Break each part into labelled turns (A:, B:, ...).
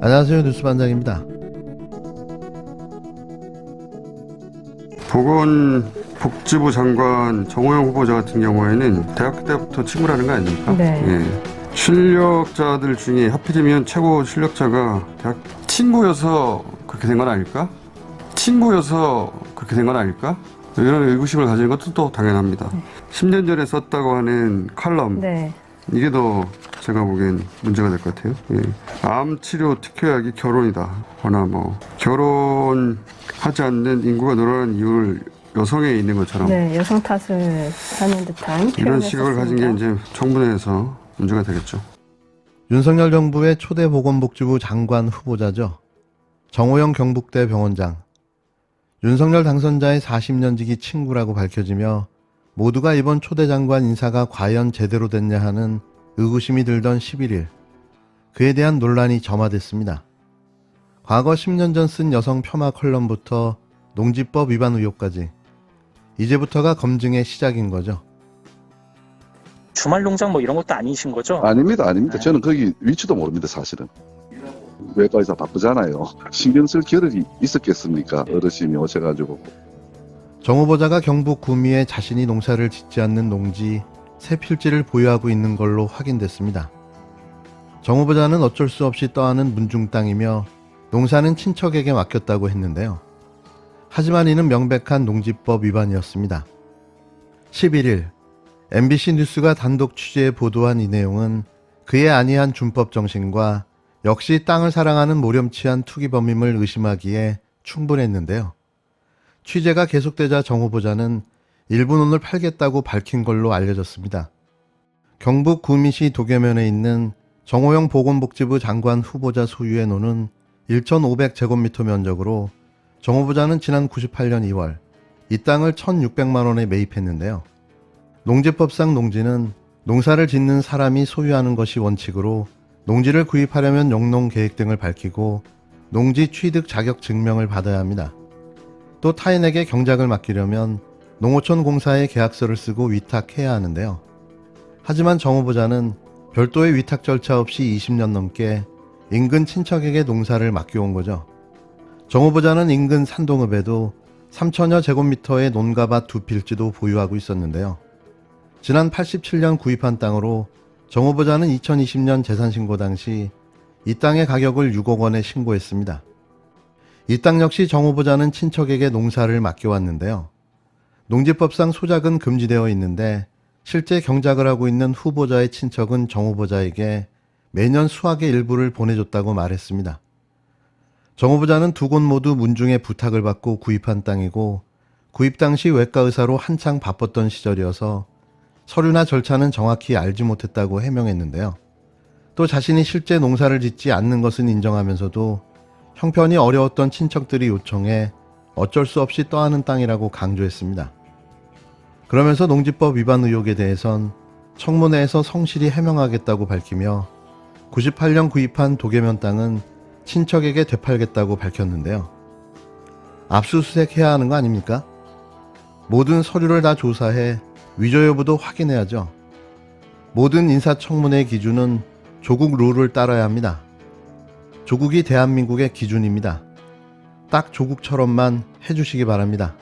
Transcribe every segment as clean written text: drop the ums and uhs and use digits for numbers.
A: 안녕하세요, 뉴스반장입니다.
B: 보건복지부 장관 정호영 후보자 같은 경우에는 대학교 때부터 친구라는 거 아닙니까?
C: 네.
B: 예. 실력자들 중에 하필이면 최고 실력자가 대학 친구여서 그렇게 된 건 아닐까? 친구여서 그렇게 된 건 아닐까? 이런 의구심을 가지는 것도 또 당연합니다. 10년 전에 썼다고 하는 칼럼,
C: 네.
B: 이게 더 제가 보기엔 문제가 될 것 같아요. 예. 암 치료 특효약이 결혼이다. 거나 뭐 결혼하지 않는 인구가 늘어나는 이유를 여성에 있는 것처럼
C: 네, 여성 탓을 하는 듯한
B: 이런
C: 표현을
B: 시각을 가진 게
C: 썼습니다.
B: 이제 청문회에서 문제가 되겠죠.
A: 윤석열 정부의 초대 보건복지부 장관 후보자죠. 정호영 경북대 병원장. 윤석열 당선자의 40년 지기 친구라고 밝혀지며 모두가 이번 초대 장관 인사가 과연 제대로 됐냐 하는 의구심이 들던 11일. 그에 대한 논란이 점화됐습니다. 과거 10년 전 쓴 여성 폄하 컬럼부터 농지법 위반 의혹까지 이제부터가 검증의 시작인 거죠.
D: 주말 농장 뭐 이런 것도 아니신 거죠?
E: 아닙니다.
D: 네.
E: 저는 거기 위치도 모릅니다, 사실은. 외과 의사 바쁘잖아요. 신경 쓸 겨를이 있었겠습니까? 어르신이 오셔가지고.
A: 정 후보자가 경북 구미에 자신이 농사를 짓지 않는 농지 세 필지를 보유하고 있는 걸로 확인됐습니다. 정 후보자는 어쩔 수 없이 떠안은 문중 땅이며 농사는 친척에게 맡겼다고 했는데요. 하지만 이는 명백한 농지법 위반이었습니다. 11일 MBC 뉴스가 단독 취재해 보도한 이 내용은 그의 안이한 준법 정신과 역시 땅을 사랑하는 모렴치한 투기범임을 의심하기에 충분했는데요. 취재가 계속되자 정 후보자는 일부 논을 팔겠다고 밝힌 걸로 알려졌습니다. 경북 구미시 도계면에 있는 정호영 보건복지부 장관 후보자 소유의 논은 1,500제곱미터 면적으로 정 후보자는 지난 98년 2월 이 땅을 1,600만 원에 매입했는데요. 농지법상 농지는 농사를 짓는 사람이 소유하는 것이 원칙으로 농지를 구입하려면 영농 계획 등을 밝히고 농지 취득 자격 증명을 받아야 합니다. 또 타인에게 경작을 맡기려면 농어촌 공사에 계약서를 쓰고 위탁해야 하는데요. 하지만 정 후보자는 별도의 위탁 절차 없이 20년 넘게 인근 친척에게 농사를 맡겨온 거죠. 정 후보자는 인근 산동읍에도 3천여 제곱미터의 논가밭 두 필지도 보유하고 있었는데요. 지난 87년 구입한 땅으로 정 후보자는 2020년 재산신고 당시 이 땅의 가격을 6억 원에 신고했습니다. 이 땅 역시 정 후보자는 친척에게 농사를 맡겨왔는데요. 농지법상 소작은 금지되어 있는데 실제 경작을 하고 있는 후보자의 친척은 정 후보자에게 매년 수확의 일부를 보내줬다고 말했습니다. 정 후보자는 두 곳 모두 문중의 부탁을 받고 구입한 땅이고 구입 당시 외과 의사로 한창 바빴던 시절이어서 서류나 절차는 정확히 알지 못했다고 해명했는데요. 또 자신이 실제 농사를 짓지 않는 것은 인정하면서도 형편이 어려웠던 친척들이 요청해 어쩔 수 없이 떠안은 땅이라고 강조했습니다. 그러면서 농지법 위반 의혹에 대해선 청문회에서 성실히 해명하겠다고 밝히며 98년 구입한 도계면 땅은 친척에게 되팔겠다고 밝혔는데요. 압수수색해야 하는 거 아닙니까? 모든 서류를 다 조사해 위조 여부도 확인해야죠. 모든 인사청문회 기준은 조국 룰을 따라야 합니다. 조국이 대한민국의 기준입니다. 딱 조국처럼만 해주시기 바랍니다.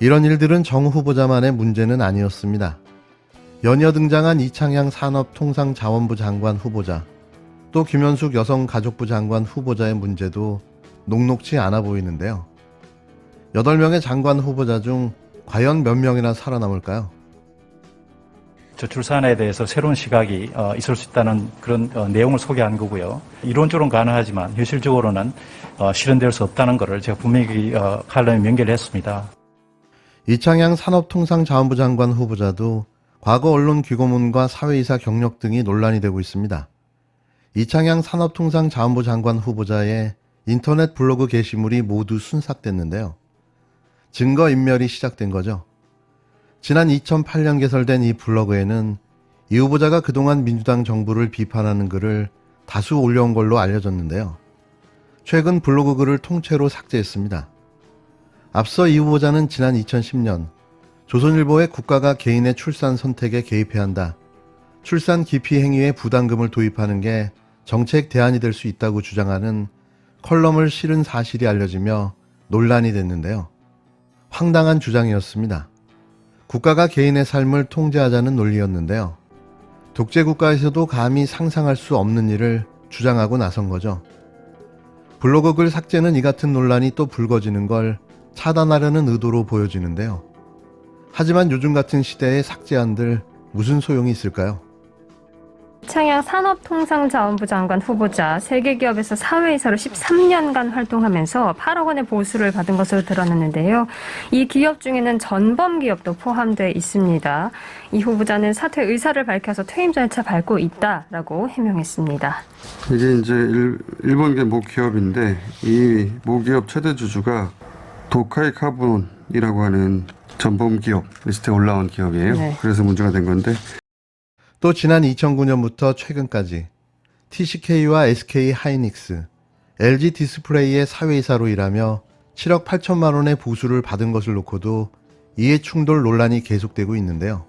A: 이런 일들은 정 후보자만의 문제는 아니었습니다. 연이어 등장한 이창양 산업통상자원부 장관 후보자, 또 김현숙 여성가족부 장관 후보자의 문제도 녹록지 않아 보이는데요. 8명의 장관 후보자 중 과연 몇 명이나 살아남을까요?
F: 저출 산에 대해서 새로운 시각이 있을 수 있다는 그런 내용을 소개한 거고요. 이론적으로는 가능하지만 현실적으로는 실현될 수 없다는 것을 제가 분명히 칼럼에 명기를 했습니다.
A: 이창양 산업통상자원부 장관 후보자도 과거 언론 귀고문과 사회이사 경력 등이 논란이 되고 있습니다. 이창양 산업통상자원부 장관 후보자의 인터넷 블로그 게시물이 모두 순삭됐는데요. 증거인멸이 시작된 거죠. 지난 2008년 개설된 이 블로그에는 이 후보자가 그동안 민주당 정부를 비판하는 글을 다수 올려온 걸로 알려졌는데요. 최근 블로그 글을 통째로 삭제했습니다. 앞서 이 후보자는 지난 2010년 조선일보에 국가가 개인의 출산 선택에 개입해야 한다. 출산 기피 행위에 부담금을 도입하는 게 정책 대안이 될 수 있다고 주장하는 컬럼을 실은 사실이 알려지며 논란이 됐는데요. 황당한 주장이었습니다. 국가가 개인의 삶을 통제하자는 논리였는데요. 독재국가에서도 감히 상상할 수 없는 일을 주장하고 나선 거죠. 블로그 글 삭제는 이 같은 논란이 또 불거지는 걸 차단하려는 의도로 보여지는데요. 하지만 요즘 같은 시대에 삭제한들 무슨 소용이 있을까요?
C: 이창양 산업통상자원부 장관 후보자 세계 기업에서 사회이사로 13년간 활동하면서 8억 원의 보수를 받은 것으로 드러났는데요. 이 기업 중에는 전범 기업도 포함되어 있습니다. 이 후보자는 사퇴 의사를 밝혀서 퇴임 절차 밟고 있다라고 해명했습니다.
B: 이게 이제 일본계 모기업인데 이 모기업 최대 주주가 도카이 카본이라고 하는 전범 기업 리스트에 올라온 기업이에요.
C: 네.
B: 그래서 문제가 된 건데
A: 또 지난 2009년부터 최근까지 TCK와 SK 하이닉스, LG 디스플레이의 사회이사로 일하며 7억 8천만 원의 보수를 받은 것을 놓고도 이해 충돌 논란이 계속되고 있는데요.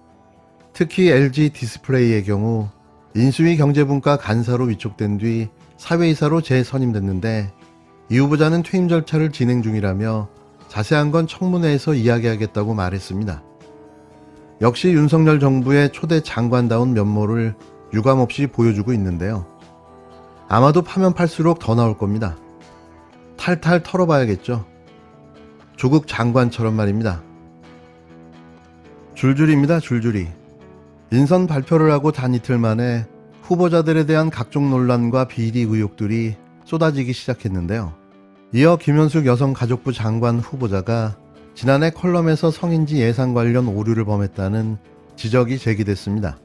A: 특히 LG 디스플레이의 경우 인수위 경제분과 간사로 위촉된 뒤 사회이사로 재선임됐는데 이 후보자는 퇴임 절차를 진행 중이라며 자세한 건 청문회에서 이야기하겠다고 말했습니다. 역시 윤석열 정부의 초대 장관다운 면모를 유감없이 보여주고 있는데요. 아마도 파면 팔수록 더 나올 겁니다. 탈탈 털어봐야겠죠. 조국 장관처럼 말입니다. 줄줄입니다. 줄줄이. 인선 발표를 하고 단 이틀 만에 후보자들에 대한 각종 논란과 비리 의혹들이 쏟아지기 시작했는데요. 이어 김현숙 여성가족부 장관 후보자가 지난해 컬럼에서 성인지 예산 관련 오류를 범했다는 지적이 제기됐습니다.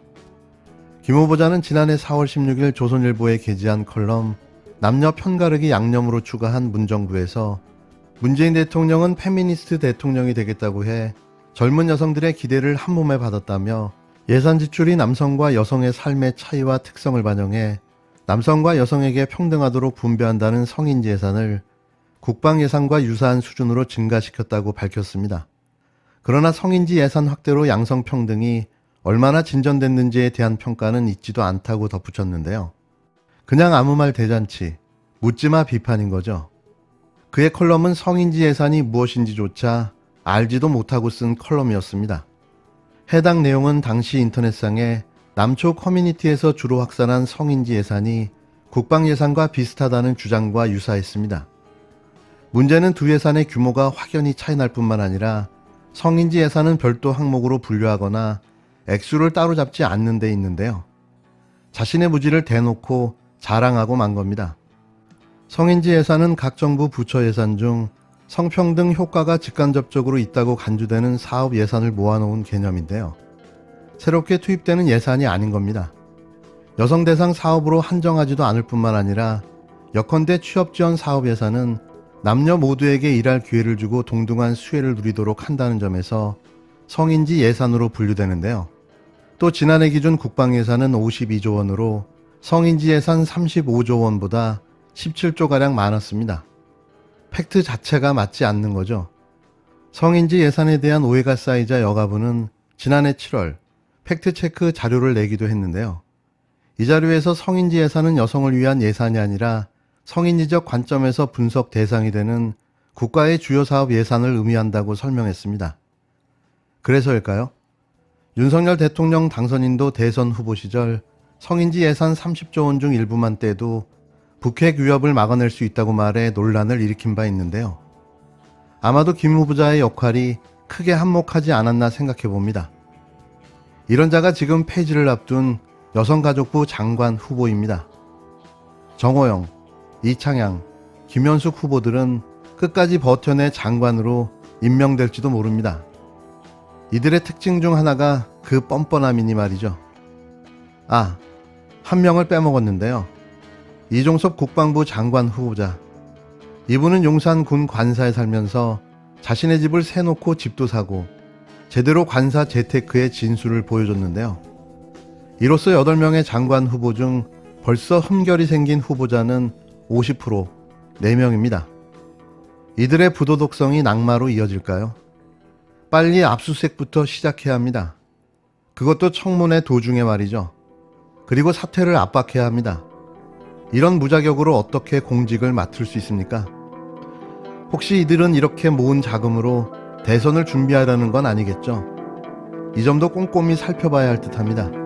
A: 김 후보자는 지난해 4월 16일 조선일보에 게재한 컬럼 남녀 편가르기 양념으로 추가한 문정부에서 문재인 대통령은 페미니스트 대통령이 되겠다고 해 젊은 여성들의 기대를 한몸에 받았다며 예산 지출이 남성과 여성의 삶의 차이와 특성을 반영해 남성과 여성에게 평등하도록 분배한다는 성인지 예산을 국방 예산과 유사한 수준으로 증가시켰다고 밝혔습니다. 그러나 성인지 예산 확대로 양성평등이 얼마나 진전됐는지에 대한 평가는 있지도 않다고 덧붙였는데요. 그냥 아무 말 대잔치, 묻지마 비판인 거죠. 그의 컬럼은 성인지 예산이 무엇인지조차 알지도 못하고 쓴 컬럼이었습니다. 해당 내용은 당시 인터넷상에 남초 커뮤니티에서 주로 확산한 성인지 예산이 국방 예산과 비슷하다는 주장과 유사했습니다. 문제는 두 예산의 규모가 확연히 차이 날 뿐만 아니라 성인지 예산은 별도 항목으로 분류하거나 액수를 따로 잡지 않는 데 있는데요. 자신의 무지를 대놓고 자랑하고 만 겁니다. 성인지 예산은 각 정부 부처 예산 중 성평등 효과가 직간접적으로 있다고 간주되는 사업 예산을 모아놓은 개념인데요. 새롭게 투입되는 예산이 아닌 겁니다. 여성 대상 사업으로 한정하지도 않을 뿐만 아니라 예컨대 취업지원 사업 예산은 남녀 모두에게 일할 기회를 주고 동등한 수혜를 누리도록 한다는 점에서 성인지 예산으로 분류되는데요. 또 지난해 기준 국방 예산은 52조 원으로 성인지 예산 35조 원보다 17조가량 많았습니다. 팩트 자체가 맞지 않는 거죠. 성인지 예산에 대한 오해가 쌓이자 여가부는 지난해 7월 팩트체크 자료를 내기도 했는데요. 이 자료에서 성인지 예산은 여성을 위한 예산이 아니라 성인지적 관점에서 분석 대상이 되는 국가의 주요 사업 예산을 의미한다고 설명했습니다. 그래서일까요? 윤석열 대통령 당선인도 대선 후보 시절 성인지 예산 30조 원 중 일부만 떼도 북핵 위협을 막아낼 수 있다고 말해 논란을 일으킨 바 있는데요. 아마도 김 후보자의 역할이 크게 한몫하지 않았나 생각해 봅니다. 이런 자가 지금 폐지를 앞둔 여성가족부 장관 후보입니다. 정호영, 이창양, 김현숙 후보들은 끝까지 버텨내 장관으로 임명될지도 모릅니다. 이들의 특징 중 하나가 그 뻔뻔함이니 말이죠. 아, 한 명을 빼먹었는데요. 이종섭 국방부 장관 후보자. 이분은 용산 군 관사에 살면서 자신의 집을 세놓고 집도 사고 제대로 관사 재테크의 진수를 보여줬는데요. 이로써 8명의 장관 후보 중 벌써 흠결이 생긴 후보자는 50%, 4명입니다. 이들의 부도덕성이 낙마로 이어질까요? 빨리 압수수색부터 시작해야 합니다. 그것도 청문회 도중에 말이죠. 그리고 사퇴를 압박해야 합니다. 이런 무자격으로 어떻게 공직을 맡을 수 있습니까? 혹시 이들은 이렇게 모은 자금으로 대선을 준비하려는 건 아니겠죠? 이 점도 꼼꼼히 살펴봐야 할 듯합니다.